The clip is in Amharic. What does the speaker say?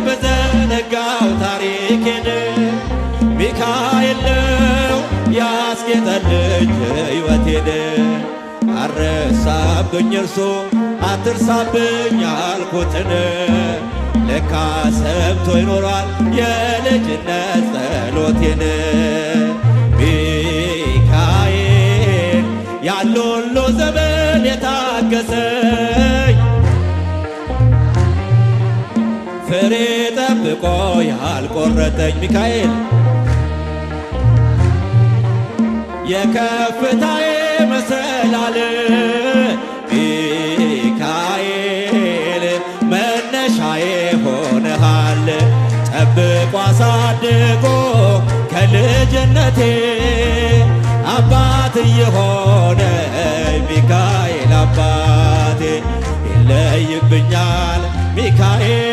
በዘነጋው ታሪኬን ሚካኤል ነው ያስጌጠልኝ ሕይወቴን። አረሳብኝ እርሱ አትርሳብኝ አልኩትን ለካ ሰምቶ ይኖራል የልጅነት ጸሎቴን። ሚካኤል ያለው ሁሉ ዘመን የታገሰኝ ፍሬ ጠብቆ ያልቆረጠኝ ሚካኤል የከፍታዬ መሰላል ሚካኤል መነሻዬ ሆነሃል። ጠብቆ አሳድጎ ከልጅነቴ አባት የሆነ ሚካኤል አባቴ ይለይብኛል ሚካኤል